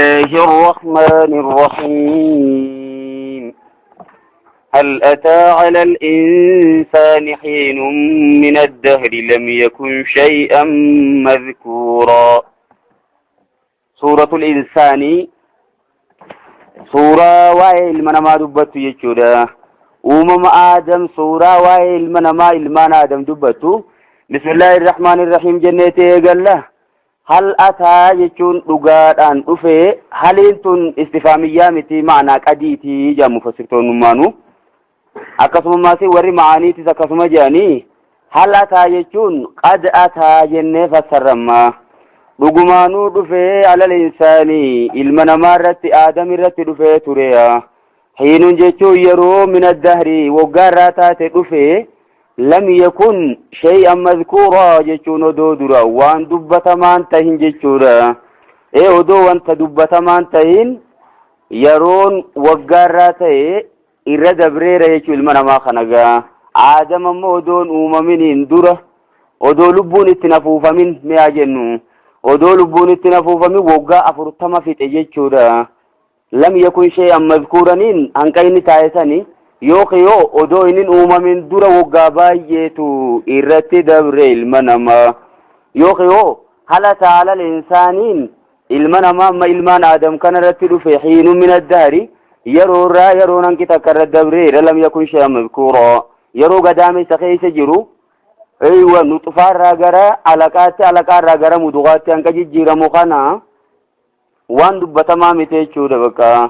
الله الرحمن الرحيم هل أتى على الإنسان حين من الدهر لم يكن شيئا مذكورا. سورة الإنسان سورة وائل من ما دبت يجودا آدم سورة وائل من ما إلمان آدم دبتو. بسم الله الرحمن الرحيم جنتي قال له هل أتى يجون لغادان أفي هل انتن استفهامية متي معنى قديتي جا مفسرتون نمانو أكسم ما سي وري معاني تسكسم جاني هل أتى يجون قد أتى جنة فسرما لغمانو دفي على الإنسان إلمنا مارت آدم رت دفي تريا حين جيشو يرو من الدهر وقاراتات دفي لم يكن شيئا مذكورا جيشون دو درا وان دبتمان تهين جيشورا ودو وانت دبتمان تهين يرون وقاراتي إرد بريرا جيشو المنا ما خنقا آدم مودون أممين درا ودو لبون اتنفوف من ميا جنو ودو لبون اتنفوف من وقا أفرطما في تجيشورا لم يكن شيئا مذكورا أنكين تايساني يوخيو ودو إنين من دورا وقابايتو إرتي دبري المنما يوخيو هل تعالى الإنسانين المنما ما إلمان آدم كان رتلو في حين من الدهر يرو را يرو ننكي تكرر دبري لم يكن شيئا مذكورا يرو قدامي سخيس جرو ايوه نطفار راقرا علاقات راقرا مدوغات انك جيرا مخانا وان دبتما متيچو دبكا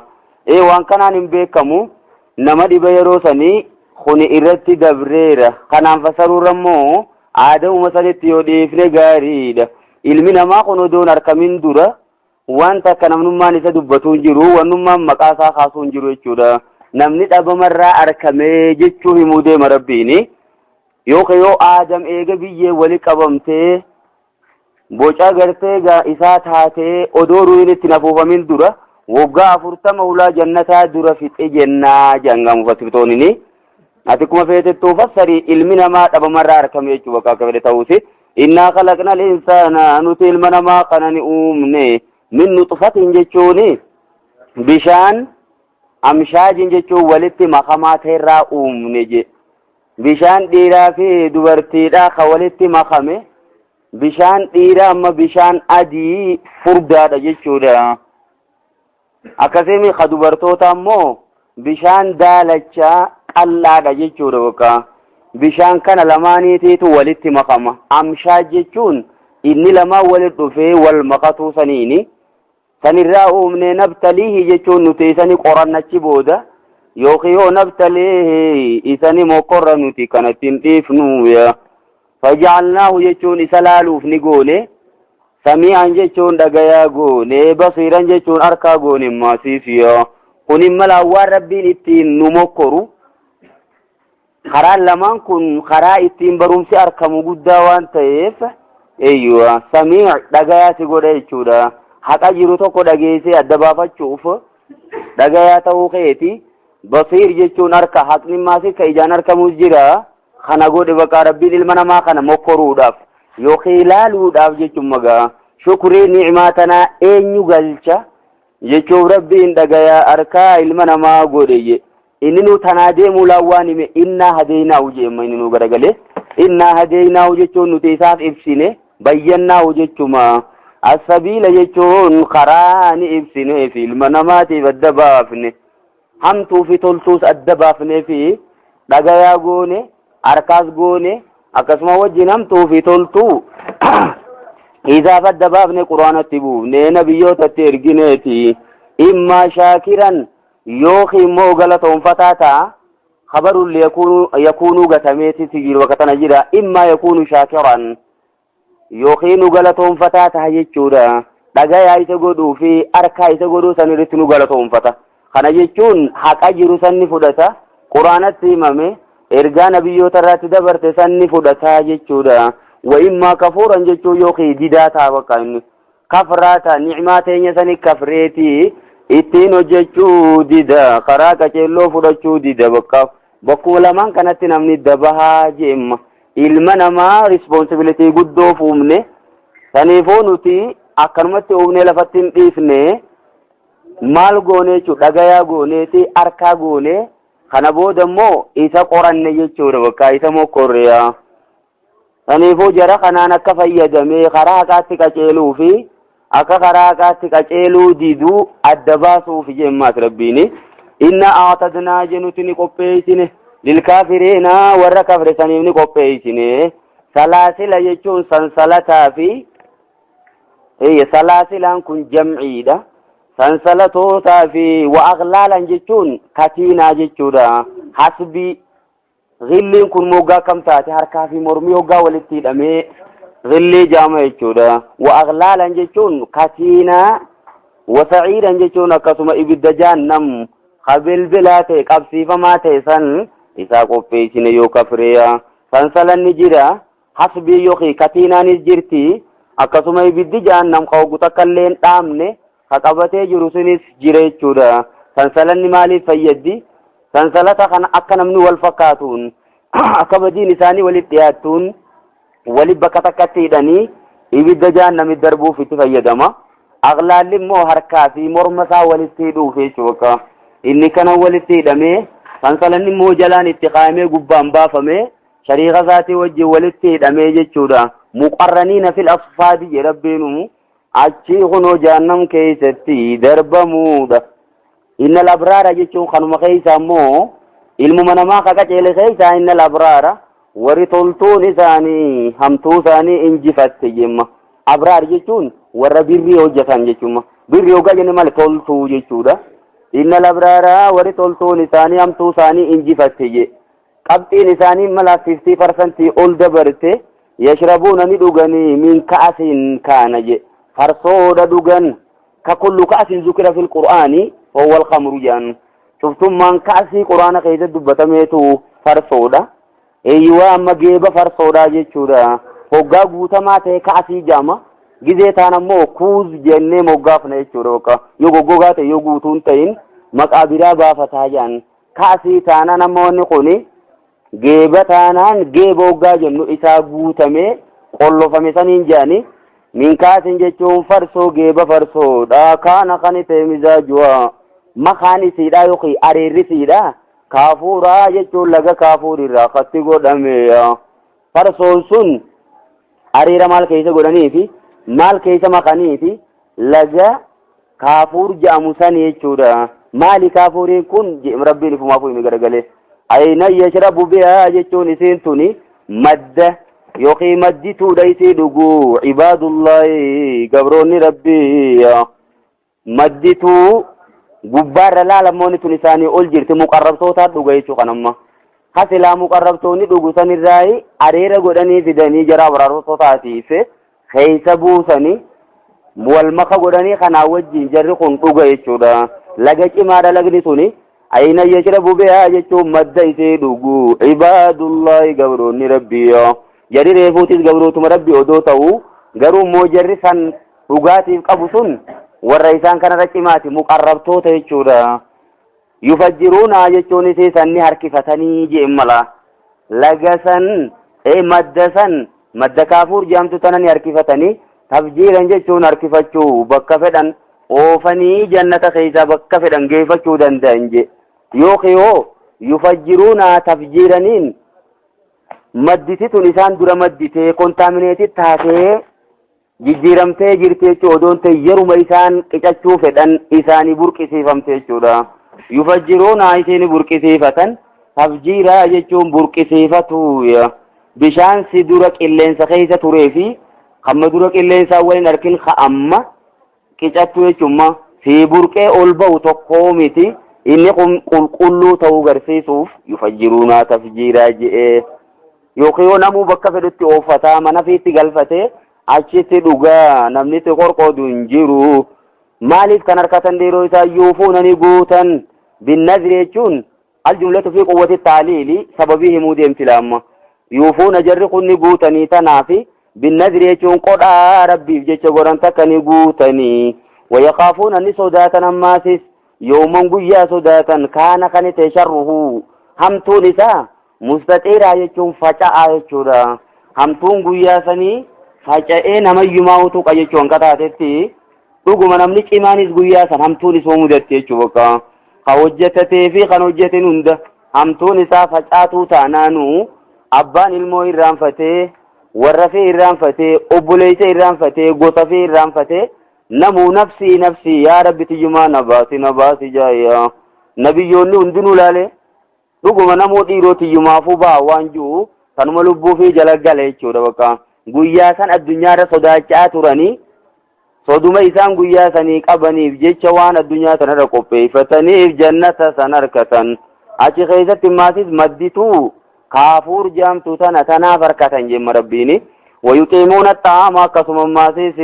وان كانان بيكمو nama dhiba yeroo sanii kuni irratti dabreera kanaan fasaruurammoo aadamuma sanitti yoo dhiifne gaariidha. Ilmi namaa kun odoon harkamin dura wanta akka namnummaan isa dubbatuun jiru wannummaan maqaa isaa kaasuun jiru jechuudha. Namni dhabamarraa harkamee jechuu himuu deema rabbiini yoo aadam eega biyyee wali qabamtee boca gartee isaa taatee odoo ruuyin itti nafuufamin dura waggaa 40 ulaa jannataa dura fixe jennaa janga mufassirtoonni ati kuma feetettuu fassari ilmi namaa dhabamarraa harkame jechuu bakka akka fedhe ta'uusi innaa khalaqnal insaana nuti ilma namaa kana ni uumne min nuxfatin jechuun bishaan amshaajin jechuun walitti makamaa ta'erraa uumne je bishaan dhiiraa fi dubartiidhaa ka walitti makame bishaan dhiiraa amma bishaan adii furdaadha jechuudha. akkasimi ka dubartoota ammoo bishaan daalachaa qallaadha jechuudha bakka bishaan kana lamaaniitiitu walitti makama amshaa jechuun inni lamaan walitti dhufee wal makatuu saniini sanirraa uumne nabtaliihi jechuun nuti isani qorannachi booda yoo nabtaliihi isani mokorra nuti kanattiin dhiifnuuya faja'alnaahu jechuun isa laaluuf ni goone سميعا جيشون دقايا قوني بصيرا جيشون أركا قوني ماسيسيا قوني ملاوار ربين اتين نموكرو خرا لمان كن خرا اتين برومسي أركا مقودا وان تيف ايوه سميع دقايا تقول ايشودا حقا جيرو توكو دقايسي الدبافة تشوف دقايا توقيتي بصير جيشون أركا حقني ماسي كيجان أركا مجرا خنا قولي بقى ربين المنا ما خنا موكرو داف yoo khilaaluudhaaf jechuun magaa shukrii ni'maatanaa eenyu galcha jechuun rabbiin dhagayaa harkaa ilma namaa godhe inni nu tanaa deemuu laawwaan hime innaa hadeynaahu jeemma inni nu garagalee innaa hadeynaahu jechuun nuti isaaf ibsine bayyannaahu jechuma as-sabiila jechuun karaa ni ibsine fi ilma namaatiif adda baafne hamtuu fi toltuus adda baafnee fi dhagayaa goone harkaas goone akkasuma wajjin hamtuu fi toltuu isaaf adda baafne quraanatti buufne nabiyyootatti ergineeti immaa shaakiran yookiin immoo galatoonfataa ta'a khabarun yakuunuu gatameeti jiru bakka tana jira immaa yakuunu shaakiran yookiin galatoonfataa ta'a jechuudha dhagayaa isa godhuu fi harkaa isa godhuu san irratti nu galatoonfata kana jechuun haqa jiru sanni fudhata quraanatti himame ergaa nabiyyoota irratti dabarte sanni fudhataa jechuudha wa immaa kafuuran jechuu yookiin didaa ta'a bakka inni kafraata ni'maa teenya sani kafreeti ittiin hojjechuu dida karaa qaceelloo fudhachuu dida bakkuma lamaan kanatti namni dabahaa jeemma ilma namaa responsibility guddoo fuumne saniifuu nuti akkanumatti uumnee lafatti hin dhiifne maal goone jechuudha dhagayaa gooneeti harkaa goone kana booda immoo isa qoranne jechuudha bakka isa mokkorreeya kanaafuu jara kanaan akka fayyadamee karaa haqaatti qaceeluu fi akka karaa haqaatti qaceeluu diduu adda baasuuf jemmaas rabbiini inna a'tadnaa jenuti ni qopheessine lilkaafiriina warra kafre saniif ni qopheessine salaasila jechuun sansalataa fi salaasilaan kun jam'iidha sansalatootaa fi wa'aqlaalan jechuun katiinaa jechuudha hasbii ghilliin kun moggaa kam taate harkaa fi mormii hoggaa walitti hidhamee ghillii jaama jechuudha wa'aqlaalan jechuun katiinaa wasa'iidan jechuun akkasuma ibidda jahannam kabilbilaa ta'e qabsiifamaa ta'e san isaa qopheessine yoo kafreeya sansalanni jira hasbii yookiin katiinaanis jirti akkasuma ibiddi jahannam ka hoggu takkallee hin dhaamne ka qabatee jiru sunis jira jechuudha sansalanni maaliif fayyaddi sansalata kana akka namni wal fakkaatuun akka badiin isaanii walitti dhiyaattuun wali bakka takkatti hidhanii ibidda jahannamit darbuuf itti fayyadama aqlaalli immoo harkaa fi morma isaa walitti hidhuuf jechuudha inni kana walitti hidhamee sansalanni immoo jalaan itti qaamee gubbaan baafamee shariiqa isaatii wajjin walitti hidhamee jechuudha muqarraniina fil asfaadi rabbiinu achi kunoo jahannam keessatti darbamuudha innal abraara jechuun kanuma keessa immoo ilmuma namaa qaceele keessa innal abraara warri toltuun isaanii hamtuu isaanii injifatte jemma abraar jechuun warra birrii hojjetan jechuudha birrii hoggaa jenne malee toltuu jechuudha innal abraara warri toltuun isaanii hamtuu isaanii injifatte je qabxiin isaanii mala 50% ol dabarte yashrabuuna ni dhuganii min ka'asin kaana je farsoodha dhugan ka kullu ka'asin zukira fil qur'aani huwa al-khamru jan shuftum man ka'asi qur'aana keessa dubbatameetu farsoodha eeywa amma geeba farsoodha jechuudha hoggaa guutamaa ta'e ka'asii jama gizee taan ammoo kuuz jennee moggaafna jechuudha bakka yoo goggogaa ta'e yoo guutuun ta'in maqaa biraa baafataa jan ka'asii taanaan namoonni kuni geeba taanaan geeba hoggaa jennu isaa guutamee qollofame saniin jaani min kaasin jechuun farsoo geeba farsoodha kaana kan ta'e mizaajua makaanisiidha yookiin areerrisiidha kaafuuraa jechuun laga kaafuurirraa katti godhame farsoon sun areera maal keessa godhaniifi maal keessa makaniifi laga kaafuur jedhamu san jechuudha maali kaafuuriin kun rabbiin ifumaafuu himi garagalee ayna yashrabu bihaa jechuun isiin tuni madda yookiin maddituudha isii dhuguu ibaadullahi gabroonni rabbii maddituu gubbaarra laalamoonni tun isaanii ol jirti muqarrabtootaa dhuga jechuu kanamma hasilaa muqarrabtoonni dhugu sanirraa areera godhanii fidanii jara abraartootaatiif keessa buusanii wal maka godhanii kanaa wajjin jarri kun dhuga jechuudha laga cimaadha lagni tuni ayna yashrabu bihaa jechuun madda isii dhugu ibaadullahi gabroonni rabbii jari reefuutis gabrootuma rabbi odoo ta'u garuu immoo jarri san dhugaatiif qabu sun warra isaan kanarra cimaati muqarrabtoota jechuudha yufajjiruuna jechuun isii sanni harkifatanii jeemmala laga san madda kaafuur jedhamtu tanani harkifatanii tafjiiran jechuun harkifachuu bakka fedhan oofanii jannata keessaa bakka fedhan geeffachuu danda'an je yookiin yufajjiruuna tafjiiraniin madditi tun isaan dura madditee kontaamineetii taatee jijjiiramtee jirti jechuudha odoon ta'e yeruma isaan qicachuu fedhan isaanii burqisiifamte jechuudha yufajjiruuna isiin burqisiifatan tafjiiraa jechuun burqisiifatu bishaan si dura qilleensa keessa turee fi hamma dura qilleensaa waliin harkin amma qicattu jechuudha si burqee ol ba'u tokkoo miti inni qulqulluu ta'uu garsiisuuf yufajjiruuna tafjiiraa jedhee yookiin namuu bakka fedhutti ooffataa mana fiitti galfatee achitti dhugaa namni itti qorqoodu hin jiru maaliif kan harkatan yeroo isaa yuufuunani guutan binnazri jechuun aljumlatu fi quwwati taaliili sababii himuu deemti laamma yuufuuna jarri kun ni guutanii tanaafi binnazri jechuun qodhaa rabbiif jecha godhan takka ni guutanii wayakaafuuna ni sodaatan ammaasis yooman guyyaa sodaatan kaana kan ta'e sharruhu hamtuun isaa mustaxiiraa jechuun faca'aa jechuudha hamtuun guyyaa sanii faca'ee namayyumaa utuqa jechuun kataatetti dhuguma namni cimaanis guyyaa san hamtuun isoo mudatti jechuu bakka ka hojjetatee fi kan hojjetin hunda hamtuun isaa facaatuu taanaanu abbaan ilmoo irraanfatee warra fee irraanfatee obboleessa irraanfatee gosa fee irraanfatee namuu nafsii nafsii yaa rabbi tiyyumaa nabaasi jaaya nabiyyoonni hundinuu laale dhuguma namoo dhiiroo tiyyumaafuu ba'a waan jiru kanuma lubbuu fi jala gala jechuudha bakka guyyaa san addunyaarra sodaachaa turanii soduma isaan guyyaa sanii qabaniif jecha waan addunyaa sanarra qopheeffataniif jannata san harkatan achi keessatti maasis maddituu kaafuur jaamtu tanaaf harkatan jemma rabbiini wayuqiimuuna xaama akkasuma maasis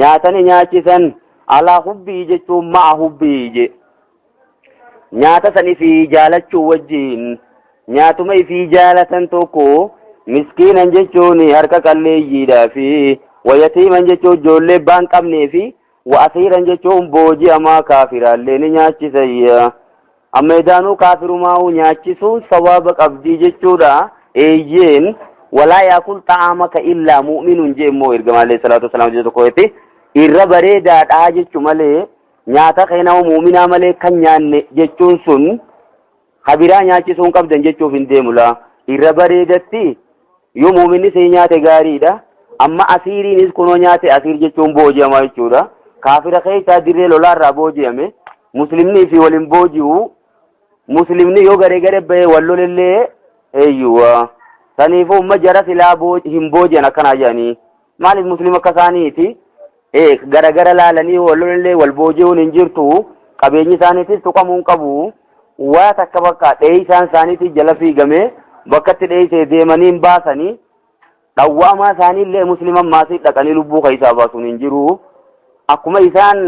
nyaatani nyaachisan alaa hubbii jechuun ma'a hubbii je nyaata sanii fi jaalachuu wajjin nyaatuma fi jaalatan tokko miskiinan jechuun harka qalleeyyiidhaa fi wayatiiman jechuun ijoollee baan qabnee fi wa'asiiran jechuun booji'amaa kaafiraallee ni nyaachisayya amma edaanuu kaafirumaa'uu nyaachisuun sawaaba qabdii jechuudha eeyyeen walaa yaakul ta'amaka illaa mu'minuun jeemmoo ergamaallee salaatu wasalaam jedhu tokkotti irra bareedaadhaa jechu malee nyaata keenamu muuminaa malee kan nyaanne jechuun sun habiraa nyaachisuun qabdan jechuuf hin deemula irra bareedatti yoo muuminni see nyaate gaariidha amma asiiriinis kunoo nyaate asiir jechuun booji'ama jechuudha kaafira keessaa dirree lolaarraa booji'ame muslimnii fi waliin booji'u muslimni yoo garee garee bahee wal lolellee eeyyuwa saniifuu umma jara silaa hin booji'an akkanaa jedhanii maaliif muslim akka isaaniiti gara laalanii wal lolellee wal booji'uun hin jirtu qabeenyi isaaniitis tuqamuu hin qabu waa takka bakka dheeyi isaan isaaniitii jala fiigame bakkatti dheeyisee deemanii hin baasanii dhawwaamaa isaaniillee musliman maasii dhaqanii lubbuu keessaa baasuun hin jiru akkuma isaan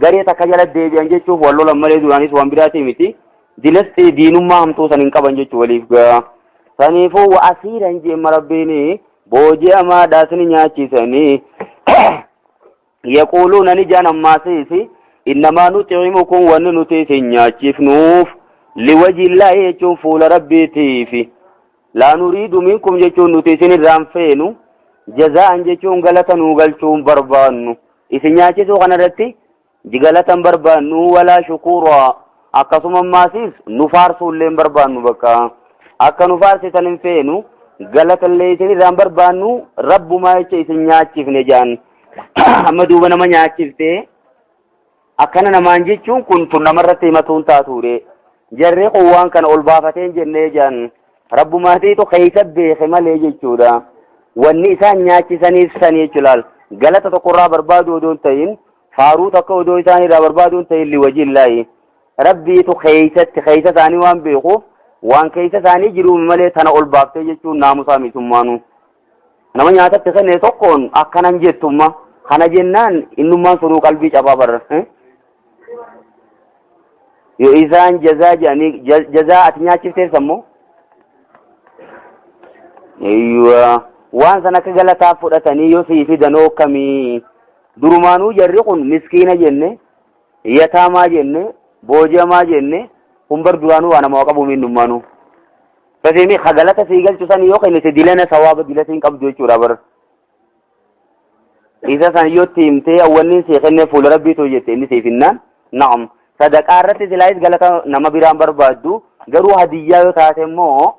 garee takka jala deebi'an jechuuf wal lolan malee duraanis waan biraatii miti dilasti diinummaa hamtuu san hin qaban jechuu waliif gaa saniifuu wa'asiiran jeemma rabbiin booji'amaadhaas ni nyaachisanii yaquuluuna ni jaan ammaasiisi innamaa nuxi'imukum wanni nuti isin nyaachifnuuf liwajillaahi jechuun fuula rabbiitiifi laa nuriidu minkum jechuun nuti isin irraan feenu jazaa'an jechuun galata nuu galchuun barbaannu isin nyaachisuu kanarratti galatan barbaannu walaa shukuuraa akkasuma maasiis nu faarsuullee hin barbaannu bakka akka nu faarsitan hin feenu galatallee isin irraan barbaannu rabbumaa jecha isin nyaachifne jaan amma duuba nama nyaachiftee akkana namaan jechuun kun tun namarratti himatuun taatuure jarree kun waan kana ol baafateen jennee jaan rabbumaatiitu keessa beeke malee jechuudha wanni isaan nyaachisaniif san jechuudhaan galata tokkorraa barbaadu odoo hin ta'in faaruu takka odoo isaan irraa barbaadu hin ta'in liwajillaahi rabbiitu keessa isaanii waan beekuuf waan keessa isaanii jiru malee tana ol baaftee jechuun naamusaa mitummaanu nama nyaatatti kenne tokkoon akkanan jettumma kana jennaan innummaan sunuu qalbii cabaa barra yoo isaan jazaa jedhanii jazaa ati nyaachifteef ammoo eeyyuwa waan san akka galataa fudhatanii yoo sii fidanoo kamii durumaanuu jarri kun miskiina jenne yataamaa jenne booji'amaa jenne humbar duraanuu waan namaa qabu minnummaanuu faseemi galata sii galchu san yoo kennite dilana sawaaba dilatiin qabdu jechuudha bar isa san yoo tiimtee awwanni sii kenne fuula rabbiitu jette inni siifinnaan na'am sadaqaa irratti silaayis galata nama biraan barbaaddu garuu hadiyyaa yoo taate immoo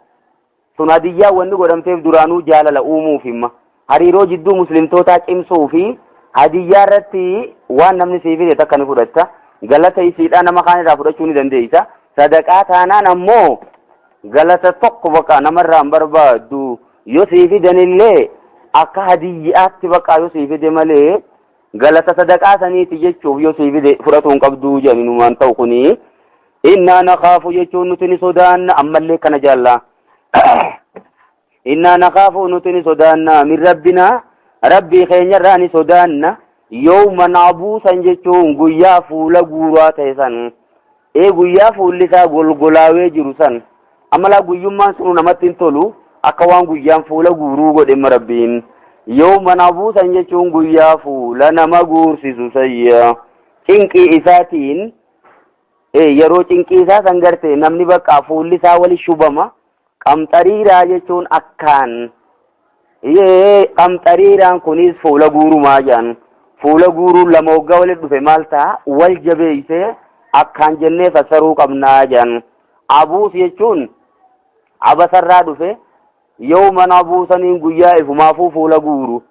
sun hadiyyaa wanni godhamteef duraanuu jaalala uumuuf himma hariiroo jidduu muslimtootaa cimsuu fi hadiyyaa irratti waan namni sii fide takka ni fudhatta galata isiidhaa nama kaan irraa fudhachuu ni dandeessa sadaqaa taanaan ammoo galata tokko bakka namarraan barbaaddu yoo sii fidanillee akka hadiyyaatti bakka yoo sii fide malee galata sadaqaa saniiti jechuuf yoo sii fide fudhatuun qabduu jedhaninumaan ta'u kuni innaa nakaafu jechuun nuti ni sodaanna ammallee kana jaallaa inna nakhafu nutini sodanna min rabbina rabbi keenyarraa ni sodaanna yawman abuusan jechuun guyyaa fuula guuraa ta'e san guyyaa fuulli isaa golgolaawee jiru san amala guyyummaan sunu namatti hin tolu akka waan guyyaan fuula guuruu godhe rabbiin yawman abuusan jechuun guyyaa fuula nama guursisu sayya cinqii isaatiin yeroo cinqii isaa san garte namni bakka fuulli isaa wali shubama qamxariiraa jechuun akkaan qamxariiraan kunis fuula guurumaa jedhan fuula guuruu lama waggaa walitti dhufe maal ta'a wal jabeessee akkaan jennee fassaruu qabnaa jedhan. Abuus jechuun abasarraa dhufe yoo mana abuusaniin guyyaa ifumaafuu fuula guuru.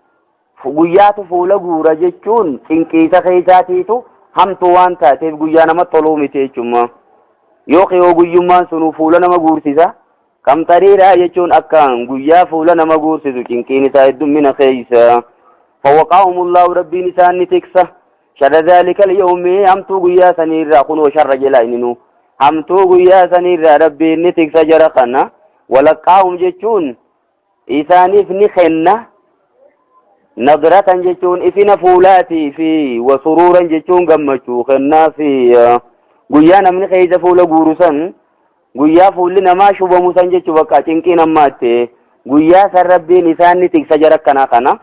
Guyyaatu fuula guura jechuun cinqiisa keessaatiitu hamtuu waan taateef guyyaa nama toluu miti jechuudha. Yoo guyyummaan sunu fuula nama guursisa kam xariiraa jechuun akkaan guyyaa fuula nama guursisu cinqiin isaa heddummina keessa. فوقاهم الله ربي نسان نتكسه شر ذلك اليوم همتو قيا سنير خنو شر جلائنو همتو قيا سنير ربي نتكسه جرقنا ولقاهم جتون إساني فني خنة نظرة جتون إفنا فولاتي في وسرورا جتون قمتو خنة في قيا نمني خيز فولا قورسا قيا فولنا ما شبه مسان جتو بكاتين كينا ماتي قيا سر ربي نسان نتكسه جرقنا خنا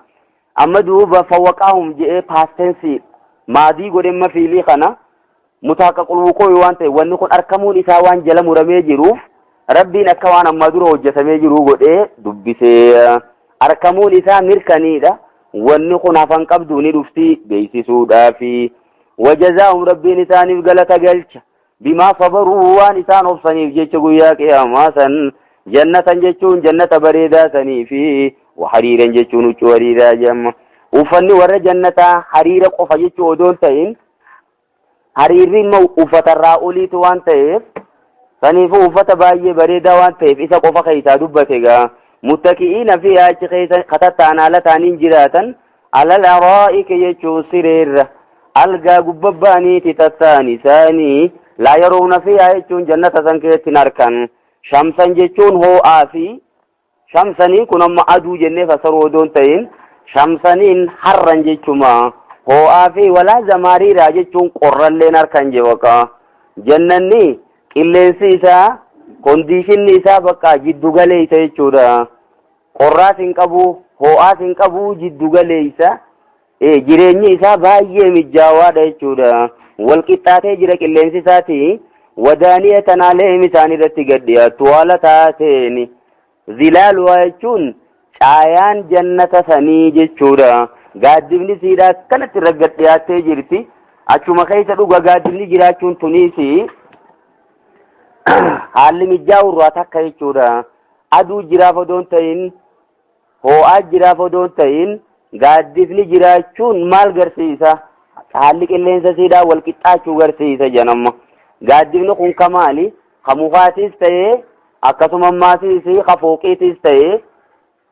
amma duuba fawwaqaahum jedhee paastensi maadii godhemma fiilii kana mutaaqaqulwuqoo waan ta'e wanni kun arkamuun isaa waan jala muramee jiruuf rabbiin akka waan ammaa dura hojjetamee jiru godhee dubbisee arkamuun isaa mirkaniidha wanni kun hafan qabdu ni dhufti beeksisuudhaafi wajazaahum rabbiin isaaniif galata galcha bimaa sabaruu waan isaan obsaniif jecha guyyaa qiyaamaa san jannatan jechuun jannata bareedaa saniifi وحريرا جتون وحريرا جم وفني ورا جنة حريرا قف جتو دون تين حريرين مو وفت الرأولي توان تيف فنيفو وفت باي بريدا وان تيف إذا قف خيسا دبتها متكئين فيها خيسا خطت أنا لتانين جراتا على الأرائك جتو سرير ألقى قبباني تتساني ثاني لا يرون فيها جتون جنة سنكيت ناركن شمسا جتون هو آفي shamsanii kun amma aduu jennee fasaruu odoon ta'in shamsaniin harran jechuma ho'aa fi walaa zamaariiraa jechuun qorralleen harkan jeewaka jannanni qilleensi isaa kondiishinni isaa bakka jiddugaleessa jechuudha qorraas hin qabu ho'aas hin qabu jiddugaleessa jireenyi isaa baay'ee mijaawaadha jechuudha wal qixxaatee jira qilleensi isaati wadaaniya tanaalee isaanii irratti gadhiyaatu haala taateen zilaal waachuun caayaan jannata sanii jechuudha gaaddifni siidaa kanatti ragad dhiyaattee jirti achuma keessa dhuga gaaddifni jiraachuun tuniisi haalli mijaa'urraa takka jechuudha aduu jiraaf odoon ta'in ho'aa jiraaf odoon ta'in gaaddifni jiraachuun maal garsiisa haalli qilleensa siidaa wal qixxaachuu garsiisa janamma gaaddifni kun kamaali kamufaatis ta'ee akkasuma maasiis khafooqiitis ta'e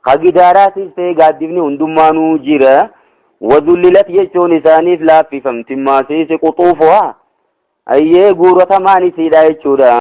khagidaaraatis ta'e gaaddifni hundummaanuu jira wadullilat jechuun isaaniif laaffifamti maasiis quxuufuha ayyee guuratamaan isiidha jechuudha